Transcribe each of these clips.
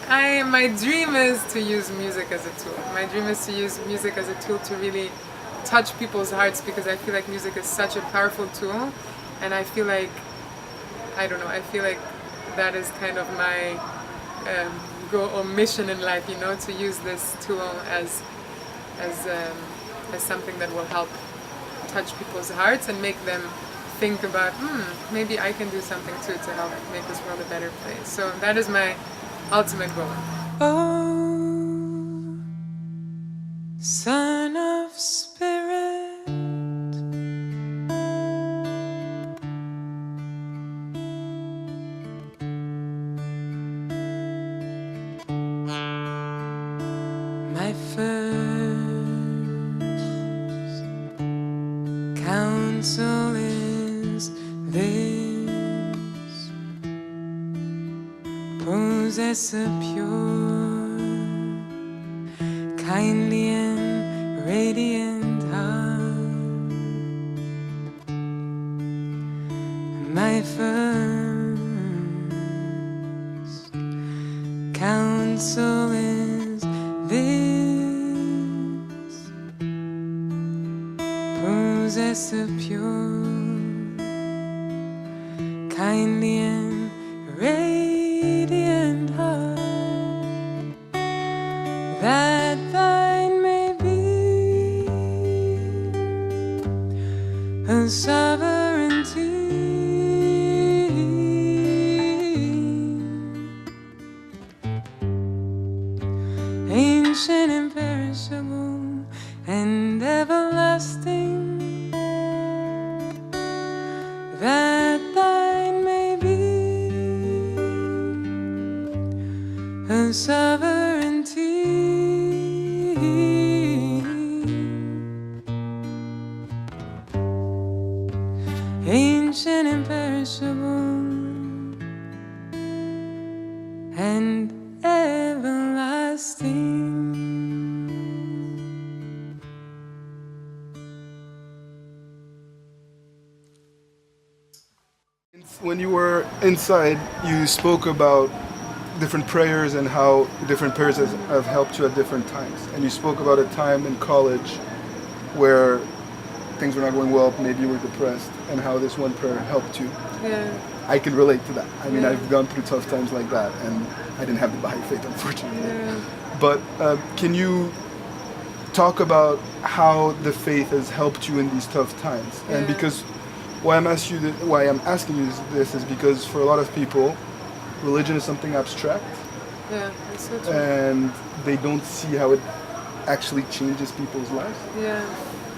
my dream is to use music as a tool. My dream is to use music as a tool to really touch people's hearts, because I feel like music is such a powerful tool, and I feel like, I don't know, I feel like that is kind of my goal or mission in life, you know, to use this tool as something that will help touch people's hearts and make them think about, maybe I can do something too to help make this world a better place. So that is my ultimate goal. Oh, Son of Spirit, my first counsel is this: possess a pure, kindly and radiant heart. My first counsel is this: possess a pure, kindly and radiant heart, that thine may be a sovereignty, ancient, imperishable, and everlasting, that thine may be a sovereignty, ancient, imperishable, and everlasting. When you were inside, you spoke about different prayers and how different prayers have helped you at different times. And you spoke about a time in college where things were not going well, maybe you were depressed, and how this one prayer helped you. Yeah. I can relate to that. I mean, Yeah. I've gone through tough times like that, and I didn't have the Baha'i Faith, unfortunately. Yeah. But can you talk about how the faith has helped you in these tough times? And Yeah. because why I'm asking you this is because for a lot of people, religion is something abstract, Yeah, that's so true. and they don't see how it actually changes people's lives. Yeah.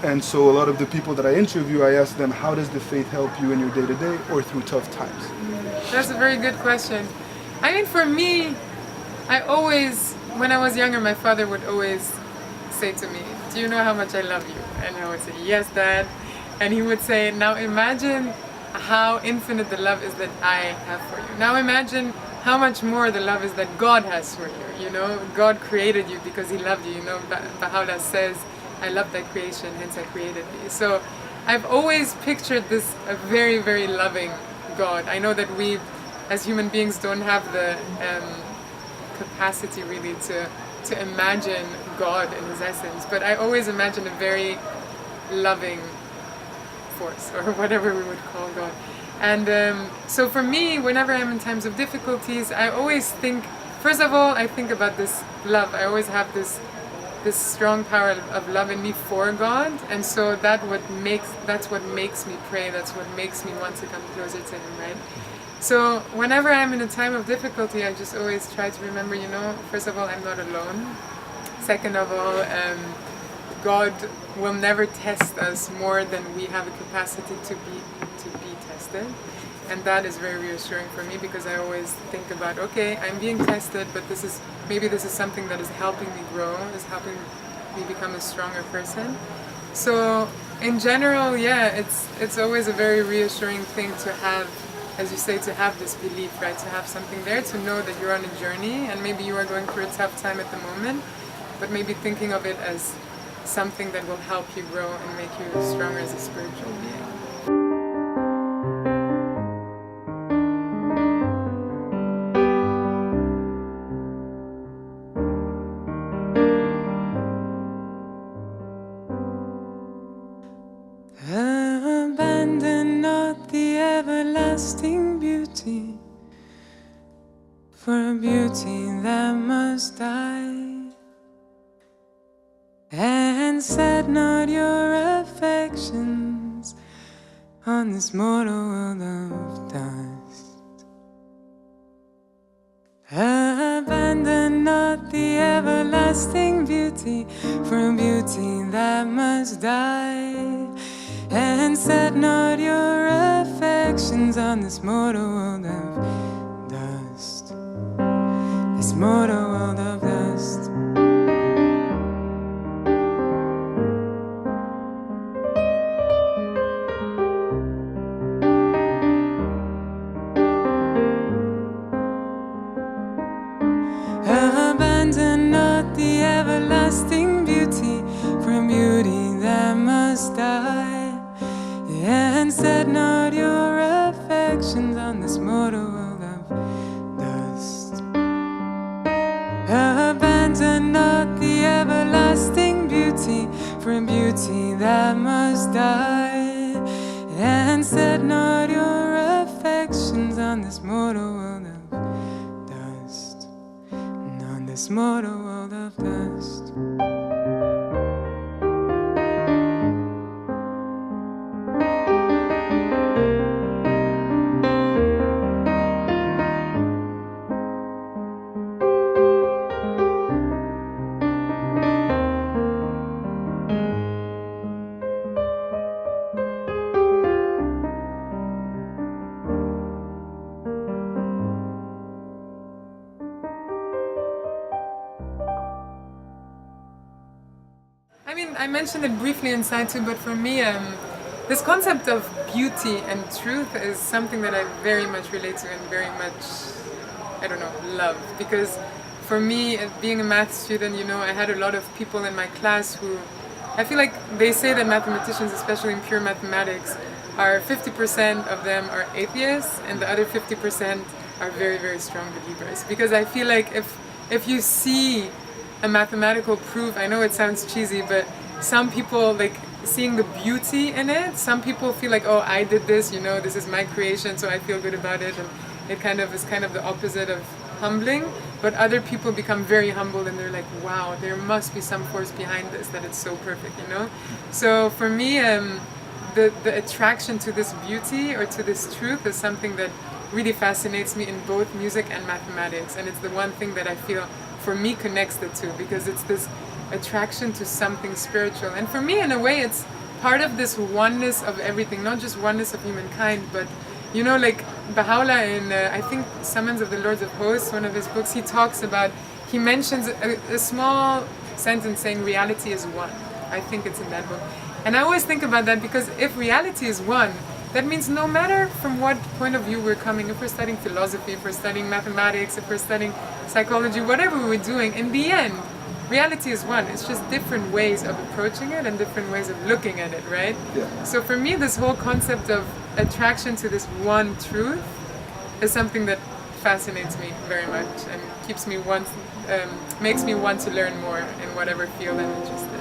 And so a lot of the people that I interview, I ask them, how does the faith help you in your day-to-day or through tough times? That's a very good question. I mean, for me, I always, when I was younger, my father would always say to me, do you know how much I love you? And I would say, yes, Dad. And he would say, now imagine how infinite the love is that I have for you. Now imagine how much more the love is that God has for you. You know, God created you because he loved you. You know, Baha'u'llah says, I love thy creation, hence I created thee. So I've always pictured this a very, very loving God. I know that we, as human beings, don't have the capacity really to imagine God in his essence, but I always imagine a very loving force, or whatever we would call God. And so for me, whenever I'm in times of difficulties, I always think, first of all, I think about this love. I always have this strong power of love in me for God, and so that's what makes me pray. That's what makes me want to come closer to him, right? So whenever I'm in a time of difficulty, I just always try to remember, you know, first of all, I'm not alone. Second of all, God will never test us more than we have a capacity to be tested. And that is very reassuring for me, because I always think about, okay, I'm being tested, but maybe this is something that is helping me grow, is helping me become a stronger person. So in general, yeah, it's always a very reassuring thing to have, as you say, to have this belief, right? To have something there, to know that you're on a journey, and maybe you are going through a tough time at the moment, but maybe thinking of it as something that will help you grow and make you stronger as a spiritual being. everlasting beauty, for a beauty that must die. And set not your affections on this mortal world of dust. Abandon not the everlasting beauty, for a beauty that must die. And set not your affections on this mortal world of dust. This mortal world of dust. Abandon not the everlasting beauty, for a beauty that must die. And set not your affections on this mortal world of dust. Abandon not the everlasting beauty, for a beauty that must die. And set not your affections on this mortal world of dust. And on this mortal world of dust. I mean, I mentioned it briefly inside too, but for me, this concept of beauty and truth is something that I very much relate to and very much, I don't know, love. Because for me, being a math student, you know, I had a lot of people in my class who, I feel like they say that mathematicians, especially in pure mathematics, are 50% of them are atheists and the other 50% are very, very strong believers. Because I feel like if you see a mathematical proof, I know it sounds cheesy, but some people like seeing the beauty in it. Some people feel like, oh, I did this, you know, this is my creation, so I feel good about it, and it kind of is kind of the opposite of humbling. But other people become very humbled and they're like, wow, there must be some force behind this, that it's so perfect, you know. So for me, the attraction to this beauty or to this truth is something that really fascinates me in both music and mathematics, and it's the one thing that I feel for me connects the two, because it's this attraction to something spiritual. And for me, in a way, it's part of this oneness of everything, not just oneness of humankind, but you know, like Baha'u'llah in I think Summons of the Lords of Hosts, one of his books, he mentions a small sentence saying reality is one. I think it's in that book. And I always think about that, because if reality is one, that means no matter from what point of view we're coming, if we're studying philosophy, if we're studying mathematics, if we're studying psychology, whatever we're doing, in the end, reality is one. It's just different ways of approaching it and different ways of looking at it, right? Yeah. So for me, this whole concept of attraction to this one truth is something that fascinates me very much and keeps me makes me want to learn more in whatever field I'm interested in.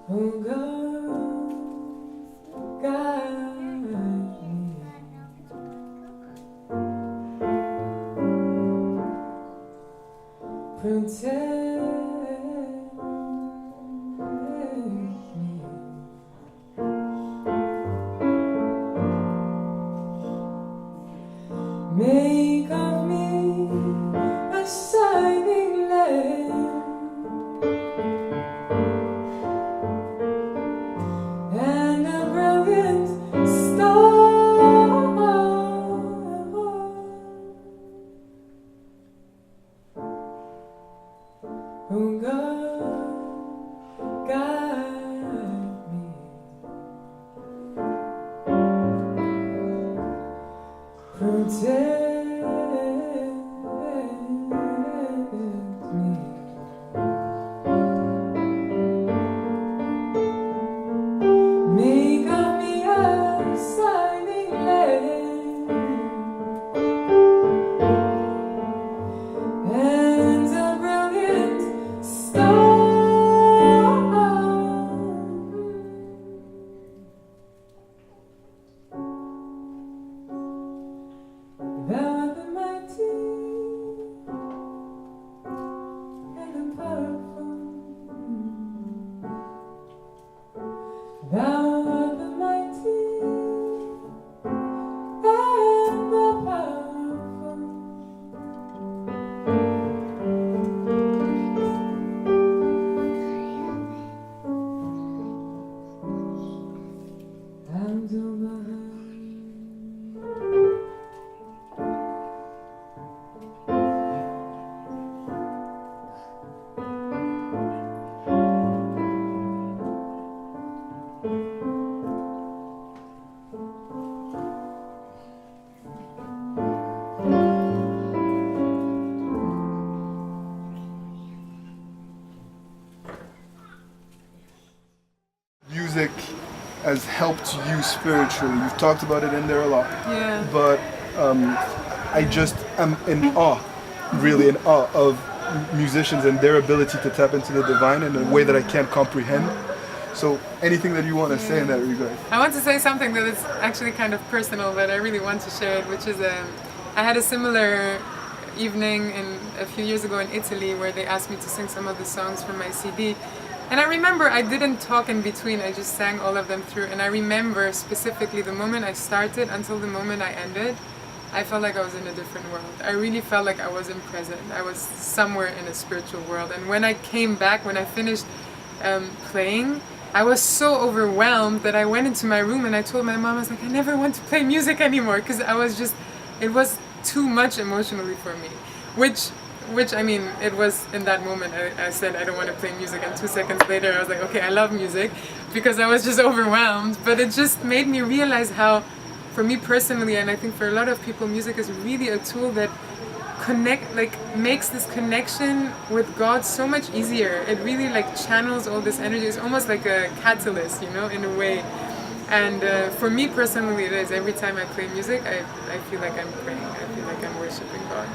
Oh God, guide me, protect me, make of me a shining lamp. And a brilliant star. Oh God, guide me, protect me. Make of me a shining helped you spiritually? You've talked about it in there a lot. Yeah. But I just am in awe, really in awe of musicians and their ability to tap into the divine in a way that I can't comprehend. So anything that you want to say in that regard? I want to say something that is actually kind of personal, but I really want to share it, which is I had a similar evening a few years ago in Italy where they asked me to sing some of the songs from my CD. And I remember I didn't talk in between, I just sang all of them through. And I remember specifically the moment I started until the moment I ended, I felt like I was in a different world. I really felt like I wasn't present. I was somewhere in a spiritual world. And when I came back, when I finished playing, I was so overwhelmed that I went into my room and I told my mom, I was like, I never want to play music anymore, because it was too much emotionally for me. Which I mean, it was in that moment I said I don't want to play music, and 2 seconds later I was like, okay, I love music, because I was just overwhelmed. But it just made me realize how, for me personally, and I think for a lot of people, music is really a tool that makes this connection with God so much easier. It really channels all this energy. It's almost like a catalyst, in a way. And for me personally, it is. Every time I play music, I feel like I'm praying. I feel like I'm worshiping God.